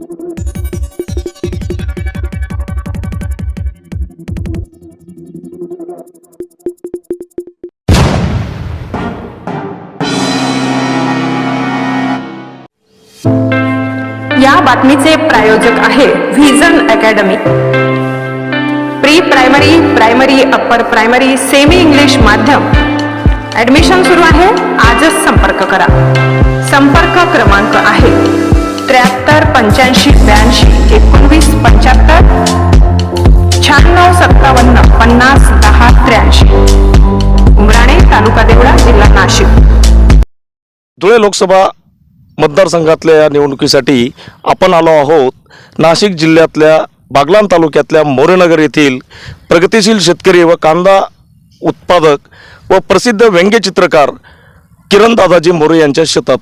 या बातमीचे प्रायोजक आहे vision academy. Pre primary, primary, upper primary, semi English माध्यम ऍडमिशन सुरू आहे. आजच संपर्क करा. संपर्क क्रमांक आहे 73 85 82 19 75 96 57 50 10 83. उमराणे, तालुका देवळा, जिल्हा नाशिक. धुळे लोकसभा मतदारसंघातल्या या निवडणुकीसाठी आपण आलो आहोत नाशिक जिल्ह्यातल्या बागलाण तालुक्यातल्या मोरेनगर येथील प्रगतिशील शेतकरी व कांदा उत्पादक व प्रसिद्ध व्यंग्यचित्रकार किरण दादाजी मोरे यांच्या शेतात.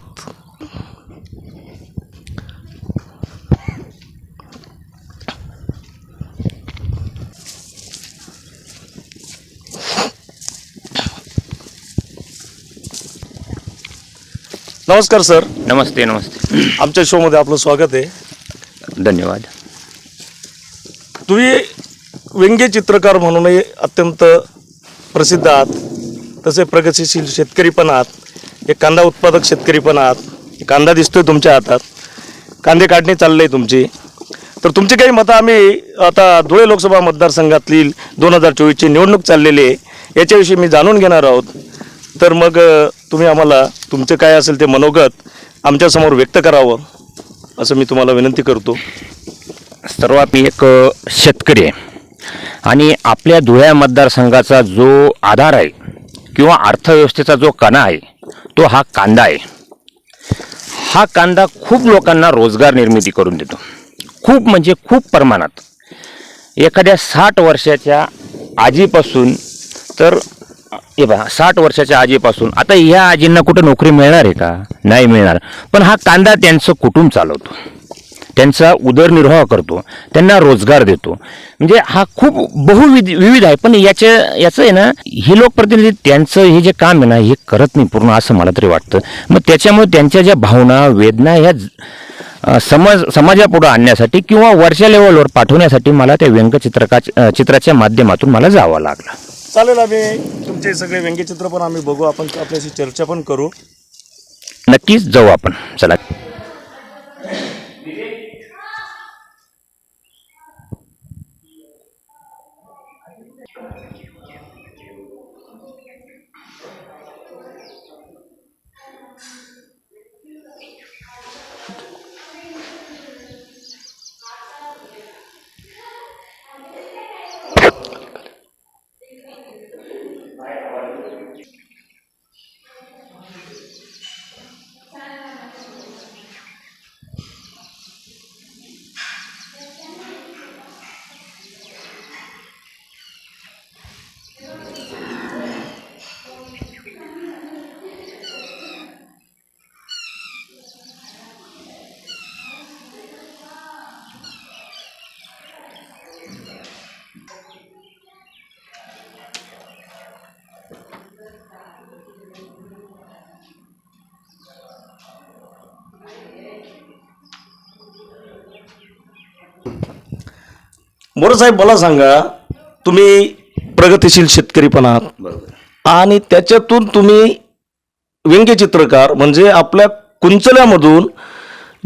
नमस्कार सर. नमस्ते. नमस्ते. आमच्या शोमध्ये आपलं स्वागत आहे. धन्यवाद. तुम्ही व्यंग्यचित्रकार म्हणूनही अत्यंत प्रसिद्ध आहात, तसे प्रगतिशील शेतकरी पण आहात, एक कांदा उत्पादक शेतकरी पण आहात. कांदा दिसतोय तुमच्या हातात, कांदे काढणी चालली आहे तुमची. तर तुमची काही मतं आम्ही आता धुळे लोकसभा मतदारसंघातील 2024ची निवडणूक चाललेली आहे याच्याविषयी मी जाणून घेणार आहोत. तर मग तुम्ही आम्हाला तुमचं काय असेल ते मनोगत आमच्यासमोर व्यक्त करावं असं मी तुम्हाला विनंती करतो. सर्वात मी एक शेतकरी आहे आणि आपल्या धुळे मतदारसंघाचा जो आधार आहे किंवा अर्थव्यवस्थेचा जो कणा आहे तो हा कांदा आहे. हा कांदा खूप लोकांना रोजगार निर्मिती करून देतो, खूप म्हणजे खूप प्रमाणात. एखाद्या 60 वर्षाच्या आजीपासून तर हे पहा 60 वर्षाच्या आजीपासून आता ह्या आजींना कुठं नोकरी मिळणार आहे का? नाही मिळणार. पण हा कांदा त्यांचं कुटुंब चालवतो, त्यांचा उदरनिर्वाह करतो, त्यांना रोजगार देतो. म्हणजे हा खूप विविध आहे. पण याचं आहे ना, ही लोकप्रतिनिधी त्यांचं हे जे काम आहे ना हे करत नाही पूर्ण असं मला तरी वाटतं. मग त्याच्यामुळे त्यांच्या ज्या भावना वेदना ह्या समाजापुढे आणण्यासाठी किंवा वरच्या लेवलवर पाठवण्यासाठी मला त्या चित्राच्या माध्यमातून मला जावं लागलं. चालेल, आम्ही तुमचे सगळे व्यंग्यचित्र पण आम्ही बघू, आपण आपल्याशी चर्चा पण करू. नक्कीच जाऊ आपण. चला. मोरे साहेब, मला सांगा, तुम्ही प्रगतिशील शेतकरी पण आहात आणि त्याच्यातून तुम्ही व्यंग्यचित्रकार म्हणजे आपल्या कुंचल्यामधून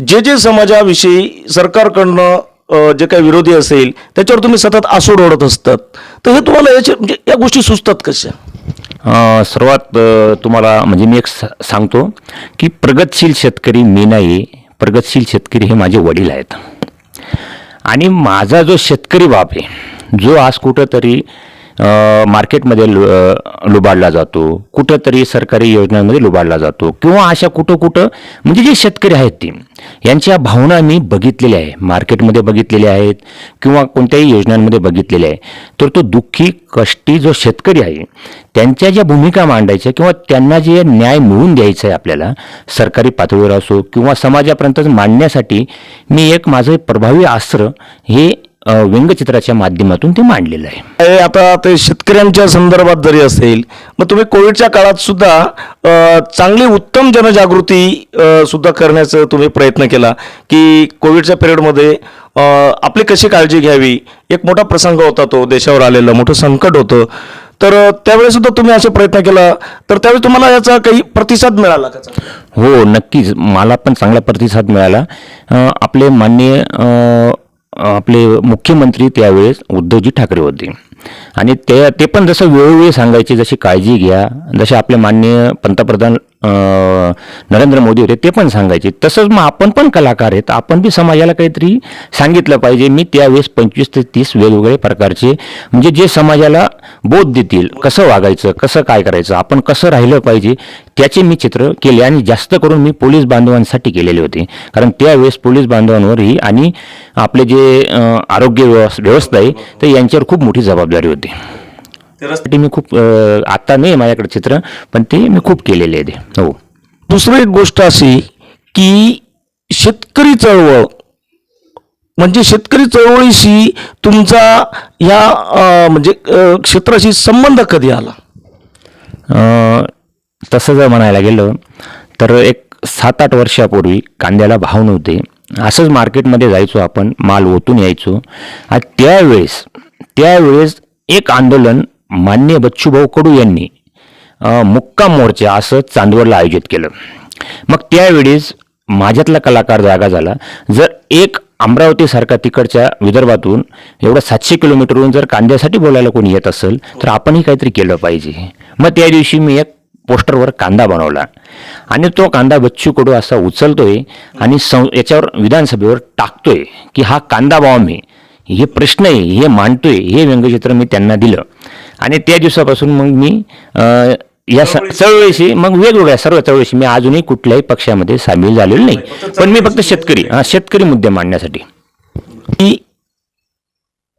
जे समाजाविषयी सरकारकडनं जे काही विरोधी असेल त्याच्यावर तुम्ही सतत आसूड ओढत असतात. तर हे तुम्हाला म्हणजे या गोष्टी सुचतात कशा? सर्वात तुम्हाला म्हणजे मी एक सांगतो की प्रगतशील शेतकरी मी नाही, प्रगतशील शेतकरी हे माझे वडील आहेत. आणि माझा जो शेतकरी बाप आहे जो आज कुठंतरी मार्केटमध्ये लुबाडला जातो, कुठंतरी सरकारी योजनांमध्ये लुबाडला जातो किंवा अशा कुठं म्हणजे जे शेतकरी आहेत ती यांच्या भावना मी बघितलेल्या आहे, मार्केटमध्ये बघितलेल्या आहेत किंवा कोणत्याही योजनांमध्ये बघितलेल्या आहे. तर तो दुःखी कष्टी जो शेतकरी आहे त्यांच्या ज्या भूमिका मांडायच्या किंवा त्यांना जे न्याय मिळवून द्यायचं आहे आपल्याला सरकारी पातळीवर असो किंवा समाजापर्यंत मांडण्यासाठी मी एक माझं प्रभावी अस्त्र हे व्यंगचित्राच्या माध्यमातून ते मांडलेलं आहे. हे आता ते शेतकऱ्यांच्या संदर्भात जरी असेल, मग तुम्ही कोविडच्या काळात सुद्धा चांगली उत्तम जनजागृती सुद्धा करण्याचा तुम्ही प्रयत्न केला की कोविडच्या पिरियडमध्ये आपली कशी काळजी घ्यावी. एक मोठा प्रसंग होता, तो देशावर आलेलं मोठं संकट होतं. तर त्यावेळेस सुद्धा तुम्ही असे प्रयत्न केला, तर त्यावेळी तुम्हाला याचा काही प्रतिसाद मिळाला का? हो, नक्कीच मला पण चांगला प्रतिसाद मिळाला. आपले माननीय आपले मुख्यमंत्री त्यावेळेस उद्धवजी ठाकरे होते आणि ते पण जसं वेळोवेळी सांगायचे, जशी काळजी घ्या, जसे आपले माननीय पंतप्रधान नरेंद्र मोदी होते ते पण सांगायचे, तसंच मग आपण पण कलाकार आहेत, आपण बी समाजाला काहीतरी सांगितलं पाहिजे. मी त्यावेळेस 25 ते 30 वेगवेगळे प्रकारचे म्हणजे जे समाजाला बोध देतील, कसं वागायचं, कसं काय करायचं, आपण कसं राहिलं पाहिजे, त्याचे मी चित्र केले आणि जास्त करून मी पोलीस बांधवांसाठी केलेले होते. कारण त्यावेळेस पोलीस बांधवांवरही आणि आपले जे आरोग्य व्यवस्था आहे तर यांच्यावर खूप मोठी जबाबदारी होती. त्यासाठी मी खूप आता नाही माझ्याकडे चित्र, पण ते मी खूप केलेले आहे ते. हो. दुसरी एक गोष्ट अशी की शेतकरी चळवळ म्हणजे शेतकरी चळवळीशी तुमचा या म्हणजे क्षेत्राशी संबंध कधी आला? तसं जर म्हणायला गेलं तर एक 7-8 वर्षापूर्वी कांद्याला भाव नव्हते. असंच मार्केटमध्ये जायचो आपण, माल ओतून यायचो. त्यावेळेस एक आंदोलन माननीय बच्चूभाऊ कडू यांनी मुक्काम मोर्चा असं चांदवडला आयोजित केलं. मग त्यावेळेस माझ्यातला कलाकार जागा झाला. जर एक अमरावतीसारखा तिकडच्या विदर्भातून एवढं 700 किलोमीटरवरून जर कांद्यासाठी बोलायला कोणी येत असेल तर आपणही काहीतरी केलं पाहिजे. मग त्या दिवशी मी एक पोस्टरवर कांदा बनवला आणि तो कांदा बच्चू कडू असा उचलतोय आणि याच्यावर विधानसभेवर टाकतोय की हा कांदा बॉम्ब आहे, हे प्रश्न आहे, हे मांडतोय. हे व्यंगचित्र मी त्यांना दिलं आणि त्या दिवसापासून मग मी या चळवळीशी मग वेगवेगळ्या सर्व चळवळीशी मी अजूनही कुठल्याही पक्षामध्ये सामील झालेलो नाही, पण मी फक्त शेतकरी मुद्दे मांडण्यासाठी.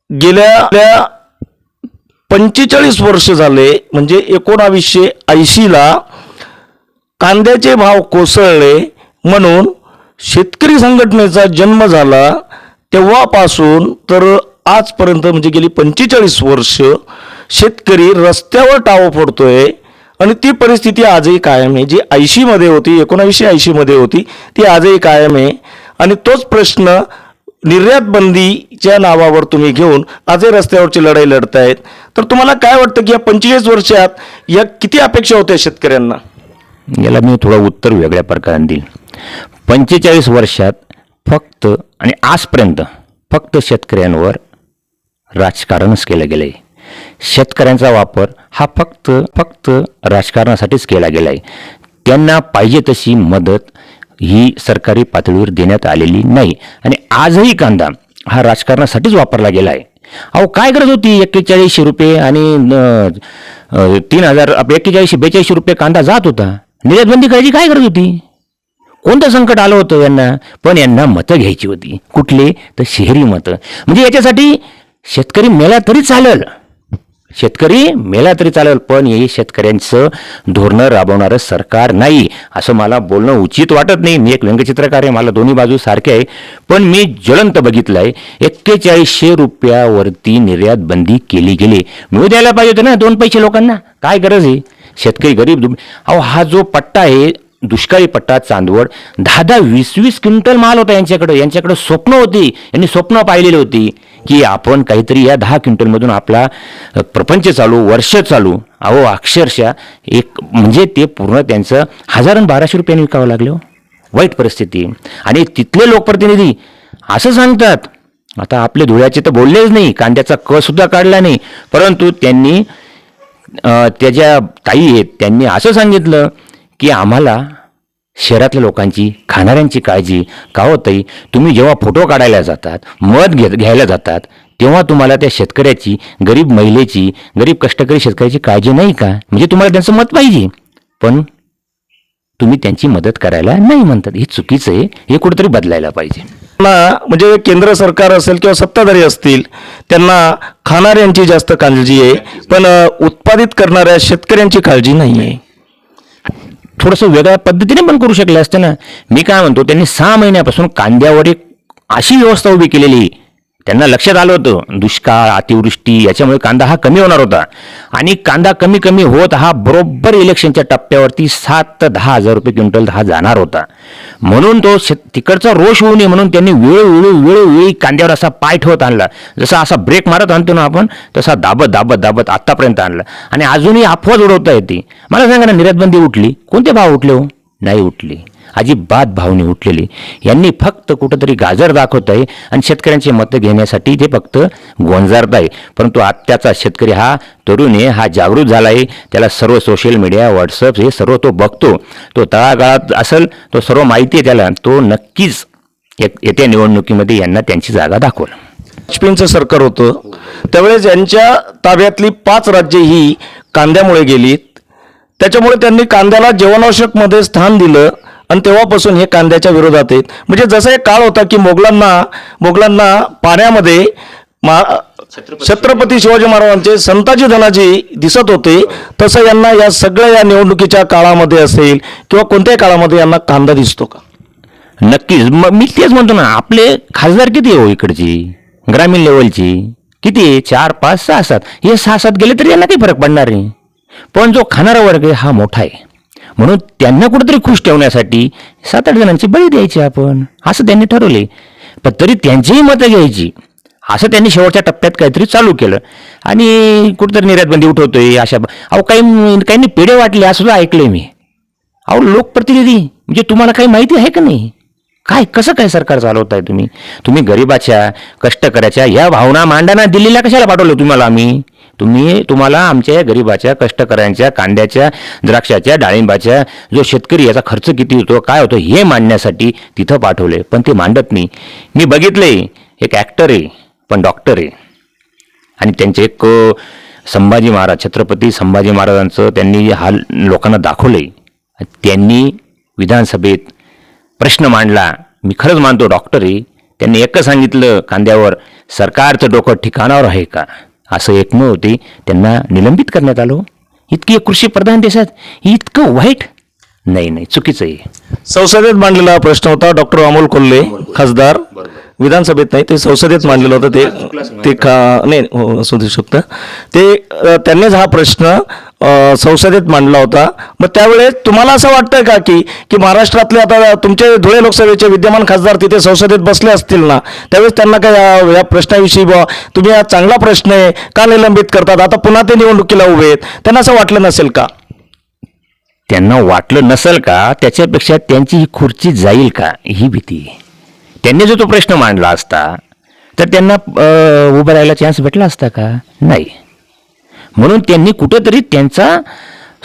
गेल्या 45 वर्ष झाले म्हणजे 1980ला कांद्याचे भाव कोसळले म्हणून शेतकरी संघटनेचा जन्म झाला. तेव्हापासून तर आजपर्यंत म्हणजे गेली 45 वर्ष शेतकरी रस्त्यावर टाव फोडतोय आणि ती परिस्थिती आजही कायम आहे. जी 80मध्ये होती, 1980मध्ये होती, ती आजही कायम आहे. आणि तोच प्रश्न निर्यात बंदीच्या नावावर तुम्ही घेऊन आजही रस्त्यावरची लढाई लढतायत. तर तुम्हाला काय वाटतं की या 45 वर्षात या किती अपेक्षा होत्या शेतकऱ्यांना? याला मी थोडं उत्तर वेगळ्या प्रकारे देईल. 45 वर्षात फक्त आणि आजपर्यंत फक्त शेतकऱ्यांवर राजकारणच केलं गेलं आहे. शेतकऱ्यांचा वापर हा फक्त राजकारणासाठीच केला गेला आहे. त्यांना पाहिजे तशी मदत ही सरकारी पातळीवर देण्यात आलेली नाही आणि आजही कांदा हा राजकारणासाठीच वापरला गेला आहे. अहो काय गरज होती 41 रुपये आणि 42 रुपये कांदा जात होता. निर्यातबंदी करायची काय गरज होती? कोणतं संकट आलं होतं यांना? पण यांना मतं घ्यायची होती. कुठले? तर शहरी मतं. म्हणजे याच्यासाठी शेतकरी मेला तरी चालेल, पण हे शेतकऱ्यांचं धोरणं राबवणारं सरकार नाही असं मला बोलणं उचित वाटत नाही. मी एक व्यंगचित्रकार आहे, मला दोन्ही बाजू सारखे आहे, पण मी ज्वलंत बघितलं आहे 4100 रुपयावरती निर्यात बंदी केली गेली. मिळू द्यायला पाहिजे होतं ना 2 पैसे लोकांना. काय गरज आहे? शेतकरी गरीब अहो हा जो पट्टा आहे दुष्काळी पट्टा चांदवड 10-20 क्विंटल माल होता यांच्याकडे स्वप्न होती. यांनी स्वप्न पाहिलेली होती की आपण काहीतरी या 10 क्विंटलमधून आपला प्रपंच चालू, वर्ष चालू. अहो अक्षरशः एक म्हणजे ते पूर्ण त्यांचं 1000-1200 रुपयांनी विकावं लागलं. वाईट परिस्थिती. आणि तिथले लोकप्रतिनिधी असं सांगतात, आता आपले धुळ्याचे तर बोललेच नाही, कांद्याचा क सुद्धा काढला नाही, परंतु त्यांनी त्याच्या ताई आहेत त्यांनी असं सांगितलं की आम्हाला शहरातल्या लोकांची, खाणाऱ्यांची काळजी का होतंय. तुम्ही जेव्हा फोटो काढायला जातात, मत घ्यायला जातात, तेव्हा तुम्हाला त्या शेतकऱ्याची, गरीब महिलेची, गरीब कष्टकरी शेतकऱ्याची काळजी नाही का? म्हणजे तुम्हाला त्यांचं मत पाहिजे, पण तुम्ही त्यांची मदत करायला नाही म्हणतात. हे चुकीचं आहे. हे कुठेतरी बदलायला पाहिजे. म्हणजे केंद्र सरकार असेल किंवा सत्ताधारी असतील त्यांना खाणाऱ्यांची जास्त काळजी आहे, पण उत्पादित करणाऱ्या शेतकऱ्यांची काळजी नाही आहे. थोडंसं वेगळ्या पद्धतीने पण करू शकले असते ना. मी काय म्हणतो, त्यांनी 6 महिन्यापासून कांद्यावर एक अशी व्यवस्था उभी केलेली त्यांना लक्षात आलं होतं दुष्काळ, अतिवृष्टी याच्यामुळे कांदा हा कमी होणार होता आणि कांदा कमी कमी होत हा बरोबर इलेक्शनच्या टप्प्यावरती 7 ते 10 हजार रुपये क्विंटल हा जाणार होता. म्हणून तो तिकडचा रोष होऊ नये म्हणून त्यांनी वेळोवेळी कांद्यावर असा पाय ठेवत आणला. जसा असा ब्रेक मारत आणतो ना आपण, तसा दाबत आत्तापर्यंत आणला आणि अजूनही अफवाच उडवता येते. मला सांगा ना, निर्यातबंदी उठली, कोणते भाव उठले हो? नाही उठली, अजिबात भावनी उठलेली. यांनी फक्त कुठंतरी गाजर दाखवत आहे आणि शेतकऱ्यांची मतं घेण्यासाठी ते फक्त गोंजारत आहे. परंतु आत्ताचा शेतकरी हा तरुण आहे, हा जागृत झाला आहे. त्याला सर्व सोशल मीडिया, व्हॉट्सअप हे सर्व तो बघतो. तो तळागाळात असेल, तो सर्व माहिती आहे त्याला. तो नक्कीच येत्या निवडणुकीमध्ये यांना त्यांची जागा दाखवल. वाजपेयींचं सरकार होतं त्यावेळेस यांच्या ताब्यातली 5 राज्ये ही कांद्यामुळे गेलीत. त्याच्यामुळे त्यांनी कांद्याला जीवनावश्यकमध्ये स्थान दिलं आणि तेव्हापासून हे कांद्याच्या विरोधात आहेत. म्हणजे जसा एक काळ होता की मोगलांना पाण्यामध्ये छत्रपती शिवाजी महाराजांचे संताजी धनाजी दिसत होते, तसं यांना या सगळ्या या निवडणुकीच्या काळामध्ये असेल किंवा कोणत्याही काळामध्ये यांना कांदा दिसतो का? नक्कीच. मी तेच म्हणतो ना, आपले खासदार किती आहे हो इकडची ग्रामीण लेवलची? किती आहे? 4, 5, 6, 7. हे 6-7 गेले तरी यांना काही फरक पडणार नाही. पण जो खाणारा वर्ग आहे हा मोठा आहे, म्हणून त्यांना कुठेतरी खुश ठेवण्यासाठी 7-8 जणांची बळी द्यायची आपण, असं त्यांनी ठरवले. पण तरी त्यांचीही मतं घ्यायची असं त्यांनी शेवटच्या टप्प्यात काहीतरी चालू केलं आणि कुठेतरी निर्यातबंदी उठवतोय अशा. काहींनी पेढे वाटले असं सुद्धा ऐकलंय मी. लोकप्रतिनिधी म्हणजे तुम्हाला काही माहिती आहे का नाही? कसं काय सरकार चालवताय तुम्ही गरिबाच्या, कष्टकऱ्याच्या या भावना मांडाना दिल्लीला कशाला पाठवलं तुम्हाला आम्ही? तुम्हाला आमच्या गरिबाच्या, कष्टकऱ्यांच्या, कांद्याच्या, द्राक्षाच्या, डाळिंबाच्या जो शेतकरी याचा खर्च किती होतो, काय होतो हे मांडण्यासाठी तिथं पाठवले. पण ते मांडत नाही. मी बघितले, एक ॲक्टर आहे पण डॉक्टर आहे आणि त्यांचे एक संभाजी महाराज, छत्रपती संभाजी महाराजांचं त्यांनी हाल लोकांना दाखवले. त्यांनी विधानसभेत प्रश्न मांडला. मी खरंच मानतो डॉक्टर आहे. त्यांनी एकच सांगितलं कांद्यावर, सरकारचं डोकं ठिकाणावर आहे का? असं एकमत होते. त्यांना निलंबित करण्यात आलं. इतकी कृषी प्रधान देशात इतकं वाईट? नाही, चुकीचं आहे. संसदेत मांडलेला हा प्रश्न होता. डॉक्टर अमोल कोल्हे खासदार, विधानसभेत नाही ते संसदेत मांडलेलं होतं. ते नाही असू दे शकतं. त्यांनीच हा प्रश्न संसदेत मांडला होता. मग त्यावेळेस तुम्हाला असं वाटतंय का की महाराष्ट्रातले आता तुमचे धुळे लोकसभेचे विद्यमान खासदार तिथे संसदेत बसले असतील ना, त्यावेळेस त्यांना काय या प्रश्नाविषयी तुम्ही हा चांगला प्रश्न आहे का निलंबित करतात, आता पुन्हा ते निवडणुकीला उभे आहेत, त्यांना असं वाटलं नसेल का? त्यांना वाटलं नसेल का? त्याच्यापेक्षा त्यांची ही खुर्ची जाईल का ही भीती. त्यांनी जो तो प्रश्न मांडला असता तर त्यांना उभं राहायला चान्स भेटला असता का? नाही. म्हणून त्यांनी कुठंतरी त्यांचा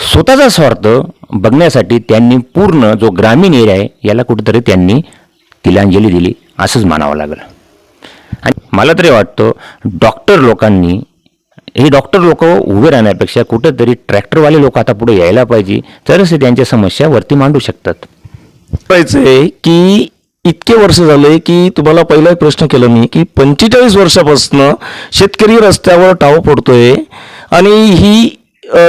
स्वतःचा स्वार्थ बघण्यासाठी त्यांनी पूर्ण जो ग्रामीण एरिया आहे याला कुठंतरी त्यांनी तिलांजली दिली असंच म्हणावं लागलं. आणि मला तरी वाटतं डॉक्टर लोक उभे राहण्यापेक्षा कुठंतरी ट्रॅक्टरवाले लोक आता पुढे यायला पाहिजे, तरच ते त्यांच्या समस्या वरती मांडू शकतात. पाहिजे की इतके वर्ष झाले की तुम्हाला पहिला एक प्रश्न केला मी की 45 वर्षापासून शेतकरी रस्त्यावर टाव पडतोय आणि ही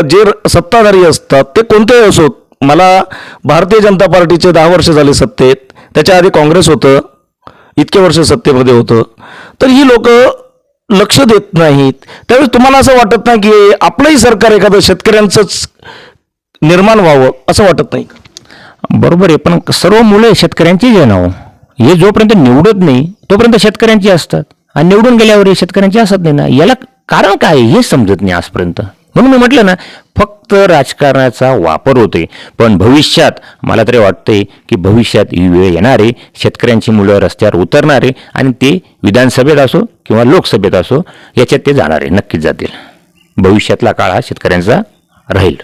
जे सत्ताधारी असतात ते कोणतेही असोत. मला भारतीय जनता पार्टीचे 10 वर्ष झाले सत्तेत, त्याच्या आधी काँग्रेस होतं, इतके वर्ष सत्तेमध्ये होतं, तर ही लोक लक्ष देत नाहीत. त्यावेळेस तुम्हाला असं वाटत नाही की आपलंही सरकार एखादं शेतकऱ्यांचंच निर्माण व्हावं असं वाटत नाही? बरोबर आहे, पण सर्व मुलं शेतकऱ्यांचीच आहे ना. हे जोपर्यंत निवडत नाही तोपर्यंत शेतकऱ्यांची असतात आणि निवडून गेल्यावर शेतकऱ्यांची असत नाही ना. याला कारण काय हे समजत नाही आजपर्यंत. म्हणून मी म्हटलं ना, फक्त राजकारणाचा वापर होते. पण भविष्यात मला तरी वाटतंय की भविष्यात ही वेळ येणार आहे, शेतकऱ्यांची मुलं रस्त्यावर उतरणार आहे आणि ते विधानसभेत असो किंवा लोकसभेत असो याच्यात ते जाणार आहे, नक्कीच जातील. भविष्यातला काळ हा शेतकऱ्यांचा राहील.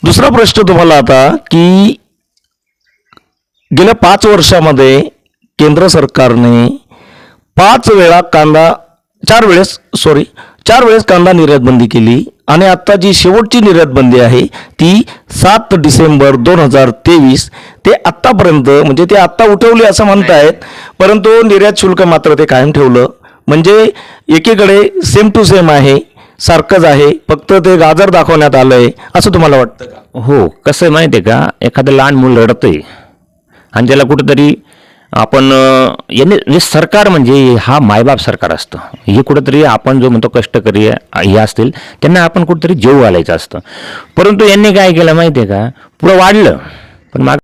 दुसरा प्रश्न तुम्हाला आता की गेल्या 5 वर्षामध्ये केंद्र सरकारने 4 वेळेस कांदा निर्यात बंदी केली आणि आता जी शेवटची निर्यात बंदी आहे ती 7 डिसेंबर 2023 ते आत्तापर्यंत, म्हणजे ते आत्ता उठवली असं म्हणतायत, परंतु निर्यात शुल्क मात्र ते कायम ठेवलं. म्हणजे एकीकडे सेम टू सेम आहे, सारखंच आहे, फक्त ते गाजर दाखवण्यात आलंय असं तुम्हाला वाटतं का? हो, कसं आहे माहिती आहे का, एखादं लहान मूल रडतंय आणि त्याला कुठंतरी आपण यांनी म्हणजे सरकार म्हणजे हा मायबाप सरकार असतं. हे कुठंतरी आपण जो म्हणतो कष्टकरी हे असतील त्यांना आपण कुठंतरी जेव घालायचं असतं. परंतु यांनी काय केलं माहिती आहे का, पुढं वाढलं पण माग